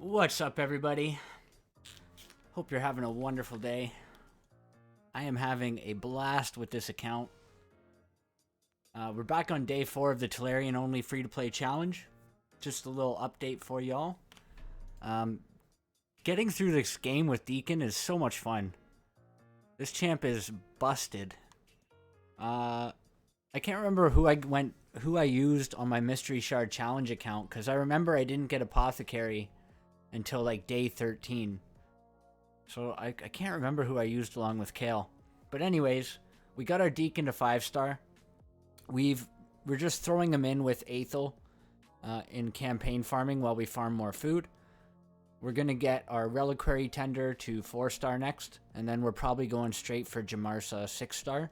What's up, everybody? Hope you're having a wonderful day. I am having a blast with this account. We're back on day 4 of the Telerian only free-to-play challenge. Just a little update for y'all. Getting through this game with Deacon is so much fun. This champ is busted. I can't remember who I used on my Mystery Shard challenge account, because I remember I didn't get Apothecary until like day 13. So I can't remember who I used along with Kale. But anyways, we got our Deacon to 5-star. We're just throwing him in with Athel in campaign farming while we farm more food. We're going to get our Reliquary Tender to 4-star next. And then we're probably going straight for Jamarsa 6-star.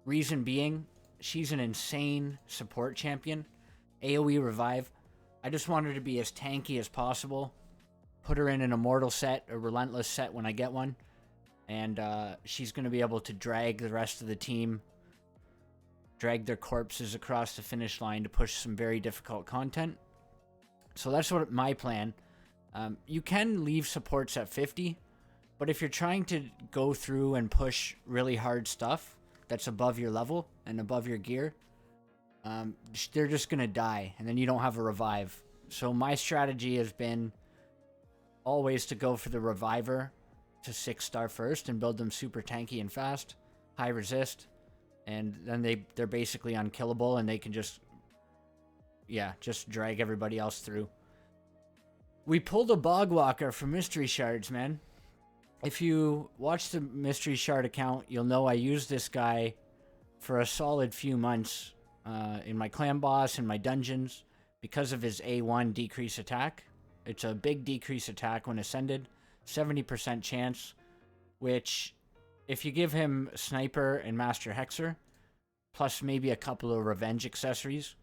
Reason being, she's an insane support champion. AoE revive. I just want her to be as tanky as possible. Put her in an Immortal set, a Relentless set when I get one. And she's going to be able to drag the rest of the team, drag their corpses across the finish line to push some very difficult content. So that's what my plan. You can leave supports at 50, but if you're trying to go through and push really hard stuff that's above your level and above your gear, they're just going to die, and then you don't have a revive. So my strategy has been always to go for the reviver to 6-star first and build them super tanky and fast, high resist, and then they're basically unkillable and they can just drag everybody else through. We pulled a Bogwalker from Mystery Shards, man. If you watch the Mystery Shard account, you'll know I used this guy for a solid few months in my clan boss and my dungeons because of his A1 decrease attack. It's a big decrease attack when ascended, 70% chance, which if you give him Sniper and Master Hexer, plus maybe a couple of revenge accessories,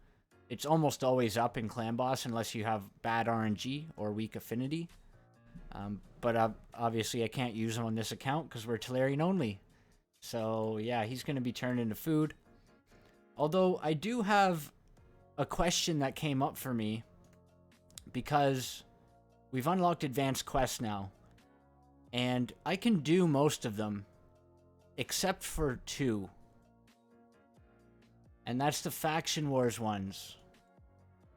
it's almost always up in clan boss unless you have bad RNG or weak affinity. But obviously I can't use him on this account because we're Telerian only. So yeah, he's going to be turned into food. Although I do have a question that came up for me because we've unlocked advanced quests now, and I can do most of them except for 2. And that's the Faction Wars ones.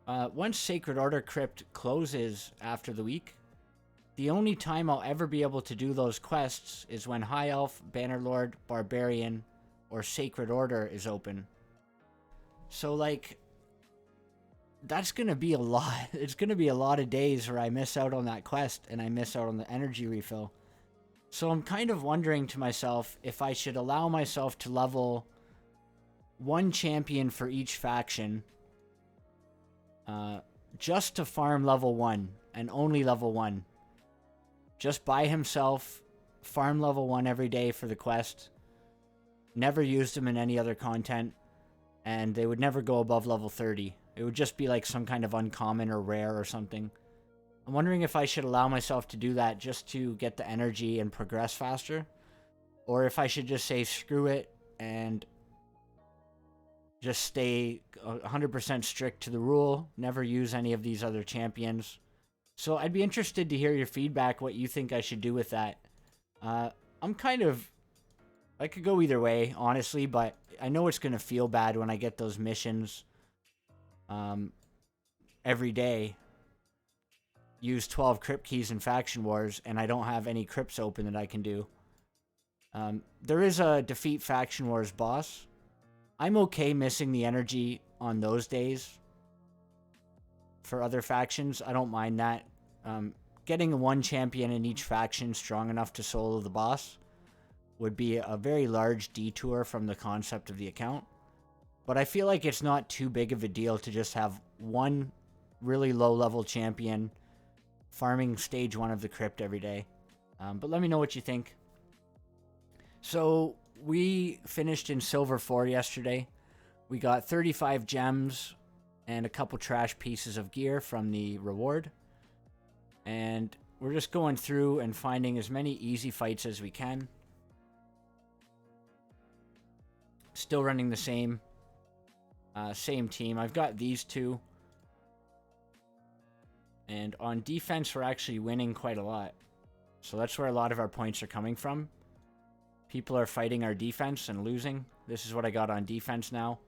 Once Sacred Order Crypt closes after the week, the only time I'll ever be able to do those quests is when High Elf, Bannerlord, Barbarian, or Sacred Order is open. So, like, that's going to be a lot. It's going to be a lot of days where I miss out on that quest and I miss out on the energy refill. So I'm kind of wondering to myself if I should allow myself to level 1 champion for each faction just to farm level 1 and only level 1. Just by himself, farm level 1 every day for the quest. Never used him in any other content, and they would never go above level 30. It would just be like some kind of uncommon or rare or something. I'm wondering if I should allow myself to do that just to get the energy and progress faster, or if I should just say screw it and just stay 100% strict to the rule, never use any of these other champions. So I'd be interested to hear your feedback, what you think I should do with that. I could go either way, honestly, but I know it's going to feel bad when I get those missions every day. Use 12 crypt keys in Faction Wars, and I don't have any crypts open that I can do. There is a defeat Faction Wars boss. I'm okay missing the energy on those days. For other factions, I don't mind that. Getting 1 champion in each faction strong enough to solo the boss would be a very large detour from the concept of the account. But I feel like it's not too big of a deal to just have 1 really low-level champion farming stage 1 of the crypt every day. But let me know what you think. So we finished in Silver 4 yesterday. We got 35 gems and a couple trash pieces of gear from the reward. And we're just going through and finding as many easy fights as we can. Still running the same team. I've got these 2. And on defense, we're actually winning quite a lot. So that's where a lot of our points are coming from. People are fighting our defense and losing. This is what I got on defense now.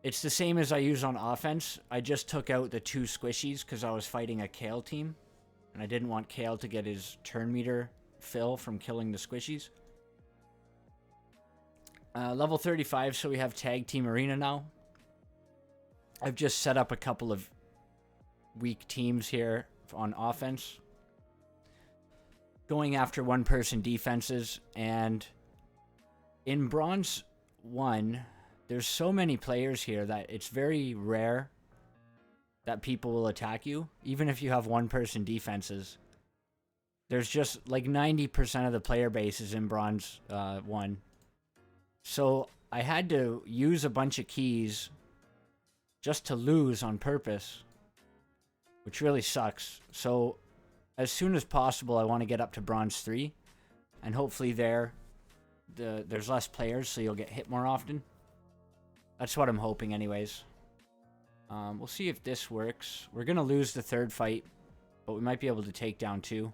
It's the same as I use on offense. I just took out the 2 squishies because I was fighting a Kale team. And I didn't want Kale to get his turn meter fill from killing the squishies. Level 35, so we have Tag Team Arena now. I've just set up a couple of weak teams here on offense. Going after one-person defenses. And in Bronze 1, there's so many players here that it's very rare that people will attack you, even if you have one-person defenses. There's just like 90% of the player base is in Bronze 1. So I had to use a bunch of keys just to lose on purpose, which really sucks. So as soon as possible, I want to get up to Bronze 3, and hopefully there's less players, so you'll get hit more often. That's what I'm hoping anyways. We'll see if this works. We're going to lose the 3rd fight, but we might be able to take down 2.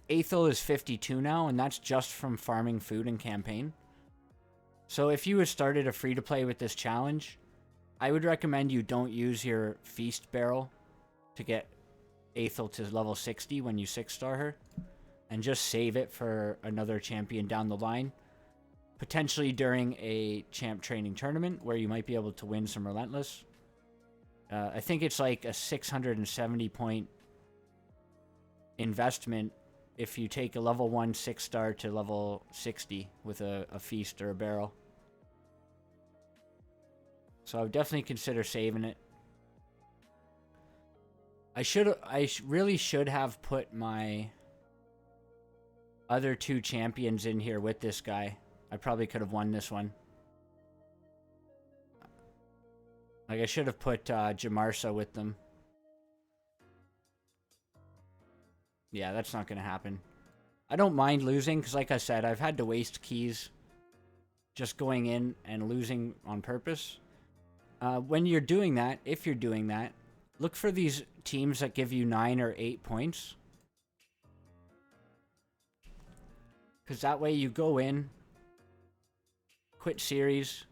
Athel is 52 now, and that's just from farming food in campaign. So if you had started a free-to-play with this challenge, I would recommend you don't use your feast barrel to get Athel to level 60 when you 6-star her, and just save it for another champion down the line, potentially during a champ training tournament where you might be able to win some Relentless. I think it's like a 670 point investment if you take a level 1 6-star to level 60 with a feast or a barrel. So I would definitely consider saving it. I really should have put my other 2 champions in here with this guy. I probably could have won this one. Like, I should have put Jamarsa with them. Yeah, that's not going to happen. I don't mind losing, because like I said, I've had to waste keys just going in and losing on purpose. When you're doing that, if you're doing that, look for these teams that give you 9 or 8 points. Because that way you go in, quit series,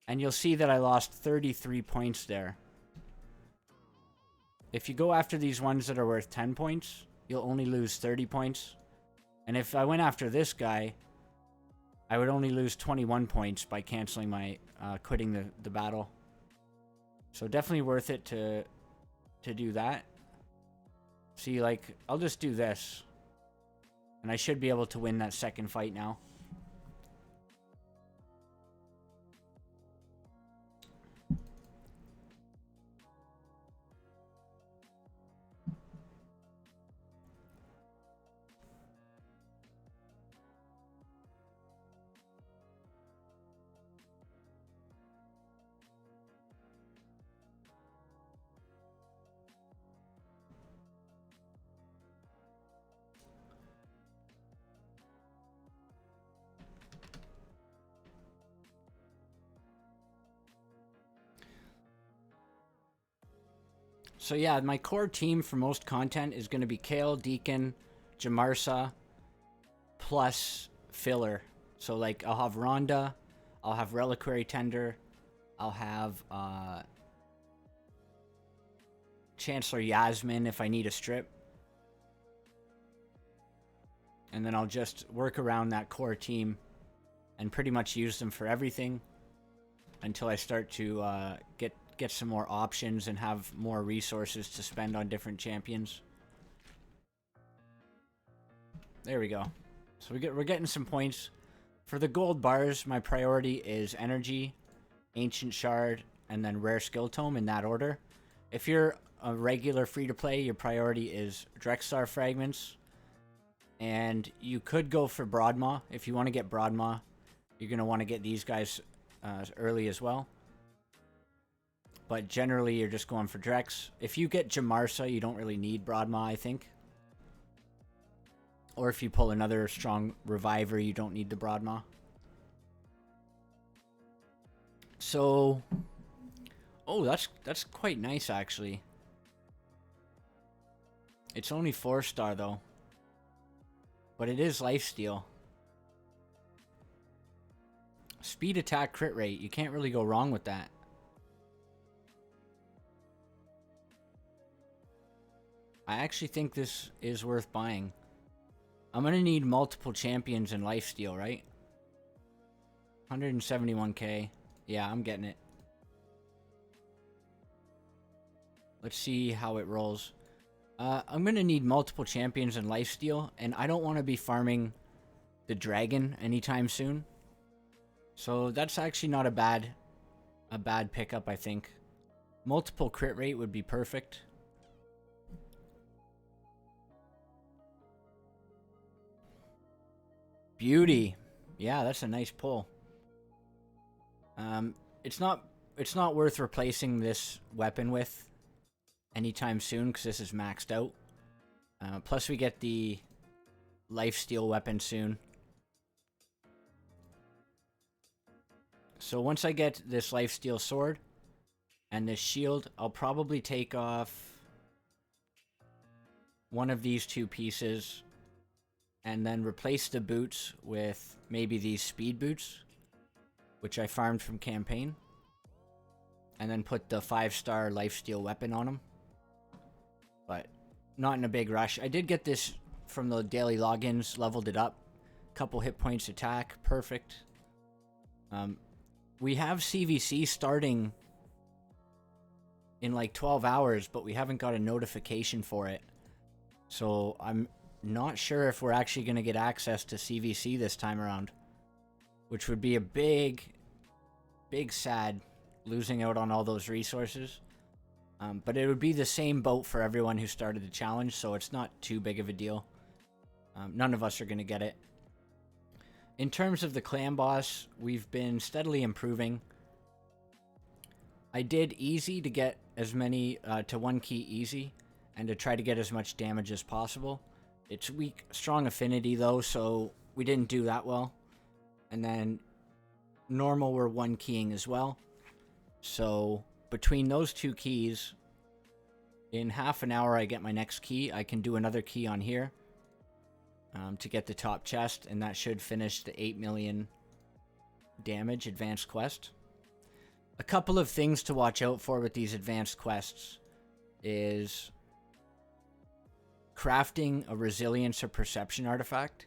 and you'll see that I lost 33 points there. If you go after these ones that are worth 10 points, you'll only lose 30 points. And if I went after this guy, I would only lose 21 points by canceling my quitting the battle. So definitely worth it to do that. See, like, I'll just do this, and I should be able to win that 2nd fight now. So yeah, my core team for most content is going to be Kale, Deacon, Jamarsa, plus filler. So like, I'll have Rhonda, I'll have Reliquary Tender, I'll have Chancellor Yasmin if I need a strip. And then I'll just work around that core team and pretty much use them for everything until I start to get some more options and have more resources to spend on different champions. There we go. So we're getting some points. For the gold bars, my priority is Energy, Ancient Shard, and then Rare Skill Tome in that order. If you're a regular free-to-play, your priority is Drexstar Fragments. And you could go for Broadmaw. If you want to get Broadmaw, you're going to want to get these guys early as well. But generally, you're just going for Drex. If you get Jamarsa, you don't really need Broadmaw, I think. Or if you pull another strong Reviver, you don't need the Broadmaw. So, oh, that's quite nice actually. It's only 4-star though, but it is lifesteal. Speed, attack, crit rate. You can't really go wrong with that. I actually think this is worth buying. I'm gonna need multiple champions in lifesteal, right? 171k. Yeah, I'm getting it. Let's see how it rolls. I'm gonna need multiple champions in lifesteal, and I don't want to be farming the dragon anytime soon. So that's actually not a bad pickup, I think. Multiple crit rate would be perfect. Beauty. Yeah, that's a nice pull. It's not worth replacing this weapon with anytime soon because this is maxed out. Plus we get the lifesteal weapon soon. So once I get this lifesteal sword and this shield, I'll probably take off one of these two pieces and then replace the boots with maybe these speed boots, which I farmed from campaign, and then put the 5-star lifesteal weapon on them. But not in a big rush. I did get this from the daily logins, leveled it up. Couple hit points attack, perfect. We have CVC starting in like 12 hours, but we haven't got a notification for it. So I'm not sure if we're actually going to get access to CVC this time around, which would be a big sad, losing out on all those resources. But it would be the same boat for everyone who started the challenge, so it's not too big of a deal. None of us are going to get it. In terms of the clan boss, we've been steadily improving. I did easy to get as many to 1 key easy and to try to get as much damage as possible. It's weak, strong affinity though, so we didn't do that well. And then normal we're 1 keying as well. So between those 2 keys, in half an hour I get my next key. I can do another key on here to get the top chest, and that should finish the 8 million damage advanced quest. A couple of things to watch out for with these advanced quests is crafting a resilience or perception artifact.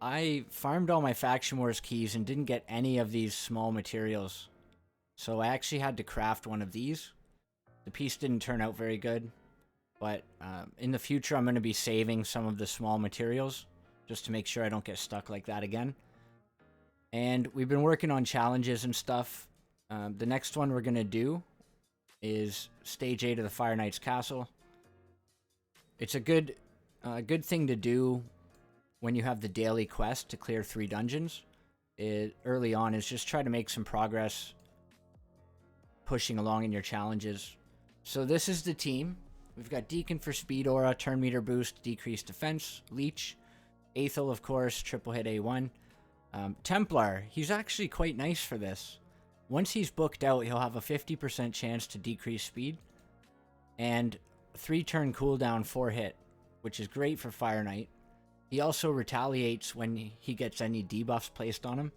I farmed all my faction wars keys and didn't get any of these small materials, so I actually had to craft one of these. The piece didn't turn out very good, but in the future I'm going to be saving some of the small materials just to make sure I don't get stuck like that again. And we've been working on challenges and stuff. The next one we're going to do is Stage 8 of the Fire Knight's Castle. It's a good thing to do when you have the daily quest to clear 3 dungeons. Early on is just try to make some progress pushing along in your challenges. So this is the team. We've got Deacon for speed aura, turn meter boost, decreased defense, leech. Athel, of course, triple hit A1. Templar, he's actually quite nice for this. Once he's booked out, he'll have a 50% chance to decrease speed. And 3 turn cooldown, 4 hit, which is great for Fire Knight. He also retaliates when he gets any debuffs placed on him.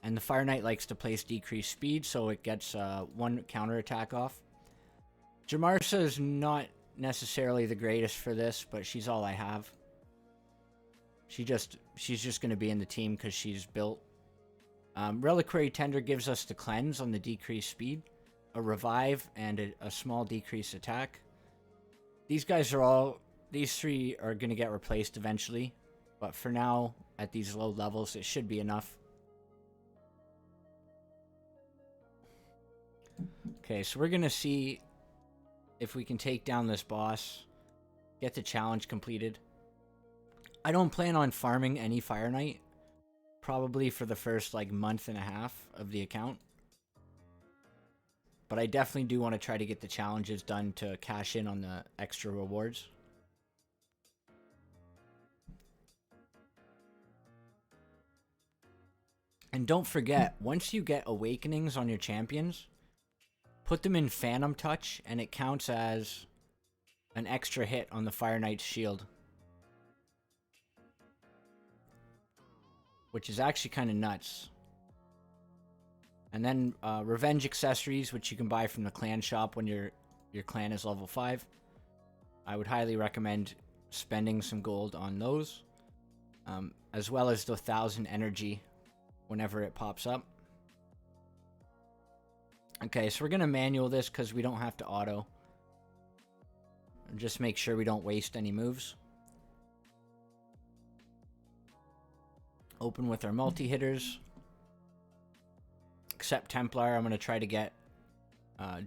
And the Fire Knight likes to place decreased speed, so it gets 1 counterattack off. Jamarsa is not necessarily the greatest for this, but she's all I have. She's just going to be in the team because she's built. Reliquary Tender gives us the cleanse on the decreased speed, a revive, and a small decreased attack. These 3 are going to get replaced eventually, but for now, at these low levels, it should be enough. Okay, so we're going to see if we can take down this boss, get the challenge completed. I don't plan on farming any Fire Knight, probably for the first like month and a half of the account. But I definitely do want to try to get the challenges done to cash in on the extra rewards. And don't forget, once you get awakenings on your champions, put them in Phantom Touch, and it counts as an extra hit on the Fire Knight's shield. Which is actually kind of nuts. And then Revenge Accessories, which you can buy from the clan shop when your clan is level 5. I would highly recommend spending some gold on those. As well as the 1,000 energy whenever it pops up. Okay, so we're going to manual this because we don't have to auto. And just make sure we don't waste any moves. Open with our multi-hitters. Except Templar, I'm going to try to get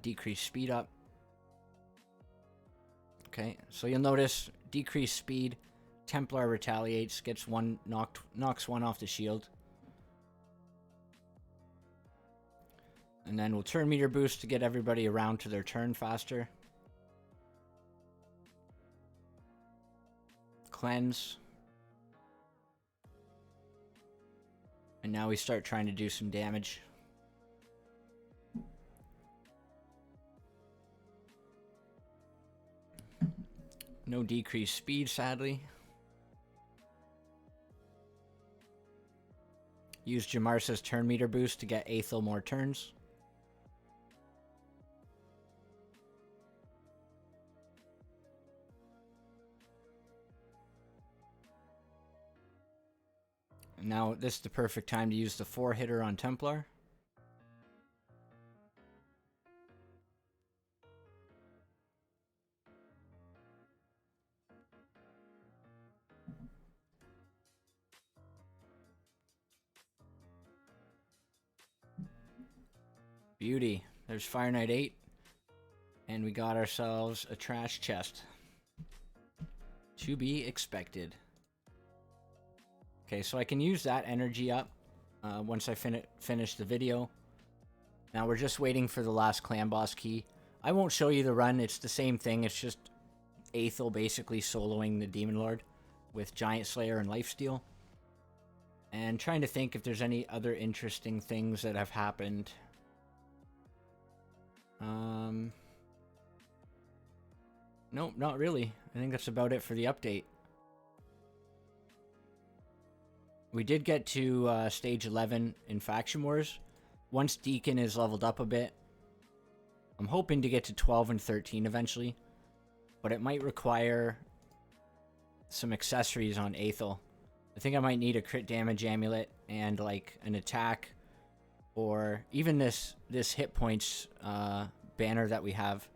decreased speed up. Okay, so you'll notice decreased speed. Templar retaliates, gets one knocks one off the shield. And then we'll turn meter boost to get everybody around to their turn faster. Cleanse. And now we start trying to do some damage. No decreased speed, sadly. Use Jamarsa's turn meter boost to get Athel more turns. Now, this is the perfect time to use the 4-hitter on Templar. Beauty. There's Fire Knight 8. And we got ourselves a trash chest. To be expected. Okay, so I can use that energy up once I finish the video. Now we're just waiting for the last clan boss key. I won't show you the run. It's the same thing. It's just Athel basically soloing the Demon Lord with Giant Slayer and Lifesteal. And trying to think if there's any other interesting things that have happened. Nope, not really. I think that's about it for the update. We did get to stage 11 in Faction Wars. Once Deacon is leveled up a bit, I'm hoping to get to 12 and 13 eventually. But it might require some accessories on Athel. I think I might need a crit damage amulet and like an attack. Or even this hit points banner that we have.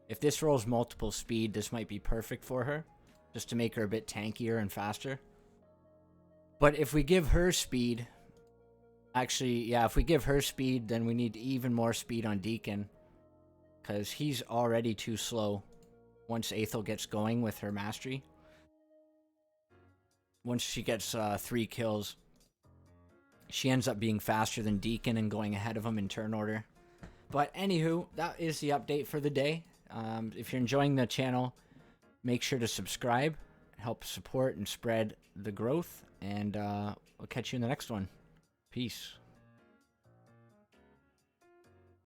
If this rolls multiple speed, this might be perfect for her. Just to make her a bit tankier and faster. But if we give her speed... Actually, yeah, if we give her speed, then we need even more speed on Deacon. Because he's already too slow once Athel gets going with her mastery. Once she gets 3 kills, she ends up being faster than Deacon and going ahead of him in turn order. But anywho, that is the update for the day. If you're enjoying the channel, make sure to subscribe. Help support and spread the growth. And I'll catch you in the next one. Peace.